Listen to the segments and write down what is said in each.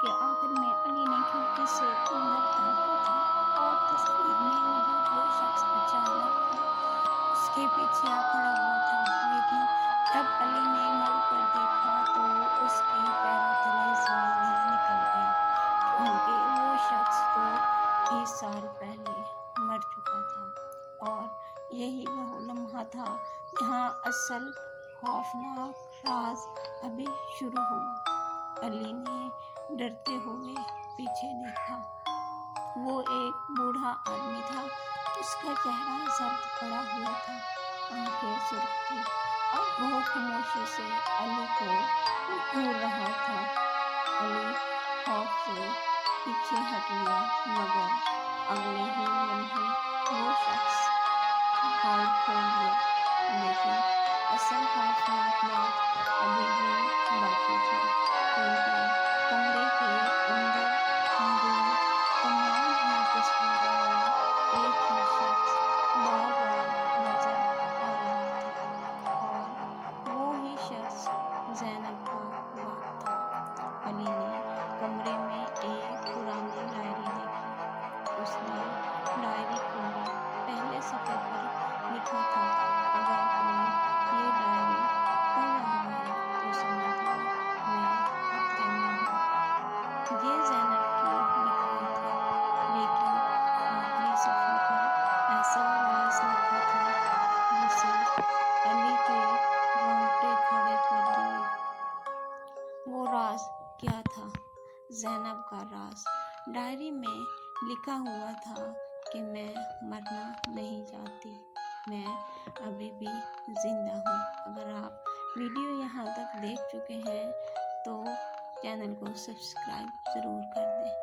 کے آخر میں علی نے کھڑکی سے اندر جھانکا تھا اور تصویر میں موجود وہ شخص اچانک اس کے پیچھے آ کھڑا ہوا تھا، لیکن جب علی نے مڑ کر دیکھا تو اس کے پیروں تلے زمین ہی نکل گئی، کیونکہ وہ شخص تو 20 سال پہلے مر چکا تھا اور یہی وہ لمحہ تھا جہاں اصل خوفناک راز ابھی شروع ہوا۔ علی نے ڈرتے ہوئے پیچھے دیکھا۔ وہ ایک بوڑھا آدمی تھا، اس کا چہرہ زرد پڑا ہوا تھا، آنکھیں سرخ تھیں اور وہ خاموشی سے علی کو گھور رہا تھا۔ علی خوف سے پیچھے ہٹ لیا، مگر اگلے ہی لمحے وہ شخص غائب ہو گیا، لیکن اصل خوفناک بات ابھی بھی باقی تھی، کیونکہ کمرے کے اندر موجود تمام ہی تصویروں میں ایک ہی شخص بار بار نظر آ رہا تھا اور وہی شخص زینب کا باپ تھا۔ علی نے کمرے میں ایک پرانی ڈائری دیکھی۔ اس نے ڈائری کھولی۔ پہلے صفحے پر لکھا تھا، اگر کوئی یہ ڈائری پڑھ رہا ہے تو سمجھ لو میں خطرے میں ہوں۔ یہ زینب کی لکھائی تھی، لیکن آخری صفحے پر ایسا راز لکھا تھا جسے علی کے رونگٹے کھڑے کر دیے۔ وہ راز کیا تھا؟ زینب کا راز۔ ڈائری میں لکھا ہوا تھا کہ میں مرنا نہیں چاہتی، میں ابھی بھی زندہ ہوں۔ اگر آپ ویڈیو یہاں تک دیکھ چکے ہیں تو چینل کو سبسکرائب ضرور کر دیں۔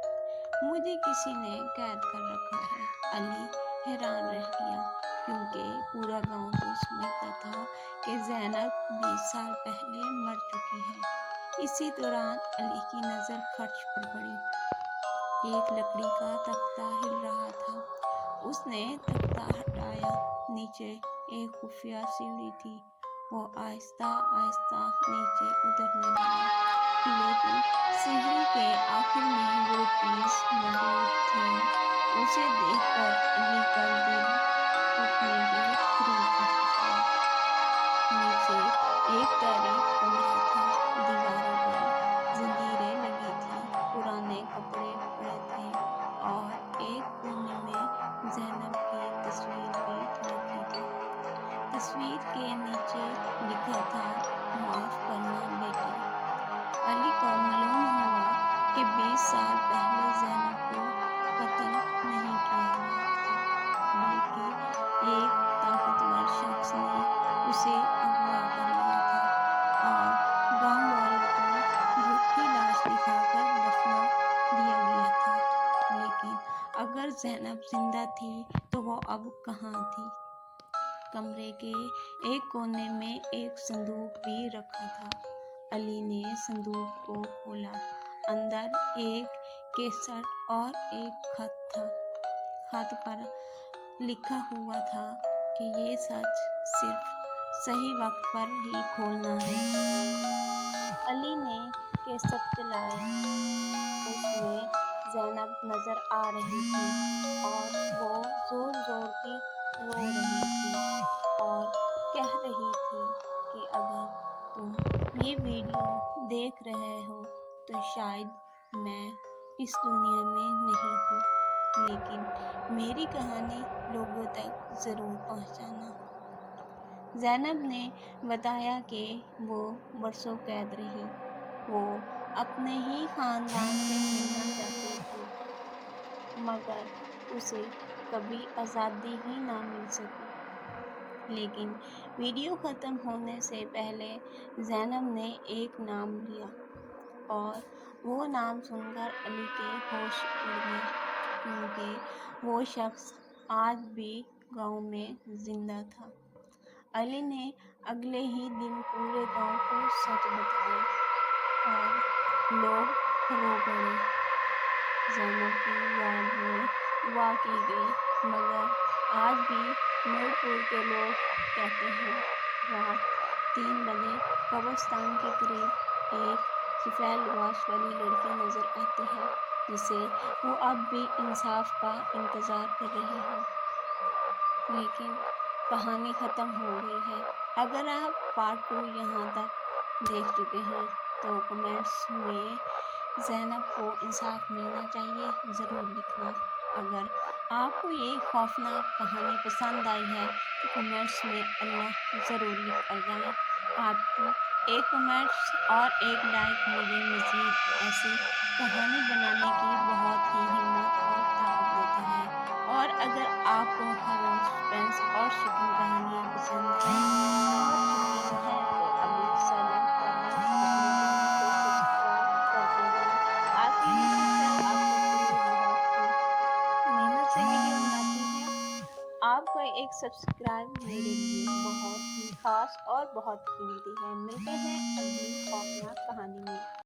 مجھے کسی نے قید کر رکھا ہے۔ علی حیران رہ گیا، کیونکہ پورا گاؤں تو سمجھتا تھا کہ زینب 20 سال پہلے مر چکی ہے۔ اسی دوران علی کی نظر فرش پر پڑی۔ ایک لکڑی کا تختہ ہل رہا تھا۔ اس نے تختہ ہٹایا۔ نیچے ایک خفیہ سیڑھی تھی۔ وہ آہستہ آہستہ نیچے اترنے لگا، لیکن سیڑھی کے آخر میں وہ چیز موجود تھی۔ اسے دیکھ کر علی کا دل ٹوٹنے کے قریب پہنچ گیا۔ نیچے ایک تاریک کمرہ تھا۔ دیواروں پر زنجیریں لگی تھیں، پرانے کپڑے پڑے تھے اور ایک کونے میں زینب کی تصویر بھی رکھی تھی۔ تصویر کے نیچے لکھا تھا، معاف کرنا بیٹی۔ علی کو معلوم ہوا کہ 20 سال پہلے زینب کو قتل نہیں کیا گیا تھا، بلکہ ایک طاقتور شخص نے اسے اغوا کر لیا تھا اور گاؤں والوں کو جھوٹی لاش دکھا کر دفنا دیا گیا تھا۔ لیکن اگر زینب زندہ تھی تو وہ اب کہاں تھی؟ کمرے کے ایک کونے میں ایک صندوق بھی رکھا تھا۔ علی نے صندوق کو کھولا۔ اندر ایک کیسٹ اور ایک خط تھا۔ خط پر لکھا ہوا تھا کہ یہ سچ صرف صحیح وقت پر ہی کھولنا ہے۔ علی نے کیسٹ چلائی۔ اس میں زینب نظر آ رہی تھی اور وہ زور زور کی رو رہی تھی اور کہہ رہی تھی کہ اگر تم یہ ویڈیو دیکھ رہے ہو تو شاید میں اس دنیا میں نہیں ہوں، لیکن میری کہانی لوگوں تک ضرور پہنچانا۔ زینب نے بتایا کہ وہ برسوں قید رہی۔ وہ اپنے ہی خاندان سے ملنا چاہتی تھی، مگر اسے کبھی آزادی ہی نہ مل سکی۔ لیکن ویڈیو ختم ہونے سے پہلے زینب نے ایک نام لیا اور وہ نام سن کر علی کے ہوش اڑ گئے، کیونکہ وہ شخص آج بھی گاؤں میں زندہ تھا۔ علی نے اگلے ہی دن پورے گاؤں کو سچ بتایا اور لوگ رو پڑے۔ زینب کی یاد میں دعا کی گئی، مگر آج بھی نور پور کے لوگ کہتے ہیں رات 3 بجے قبرستان کے قریب ایک سفید لباس والی لڑکی نظر آتی ہے جسے وہ اب بھی انصاف کا انتظار کر رہی ہے، لیکن کہانی ختم ہو گئی ہے۔ اگر آپ پارٹ 2 یہاں تک دیکھ چکے ہیں تو کمنٹس میں زینب کو انصاف ملنا چاہیے ضرور لکھنا۔ اگر آپ کو یہ خوفناک کہانی پسند آئی ہے تو کمنٹس میں اللہ ضرور لکھ کر جائیں۔ آپ کی ایک کمنٹس اور ایک لائک مجھے مزید ایسی کہانی بنانے کی بہت ہی ہمت اور طاقت دیتا ہے، اور اگر آپ کو ہارر سسپینس اور شاکنگ کہانیاں پسند ہیں اور یقین ہے تو ابھی سائلنٹ کر رہے اپنے چینل کو سبسکرائب کرتے جائیں۔ آپ کی یہ سبسکرائب آپ سب کے لیے بہت ہی محنت سے ویڈیو بناتی ہے۔ آپ کا ایک سبسکرائب میرے لیے بہت ہی خاص اور بہت قیمتی ہے۔ ملتے ہیں اگلی خوفناک کہانی میں۔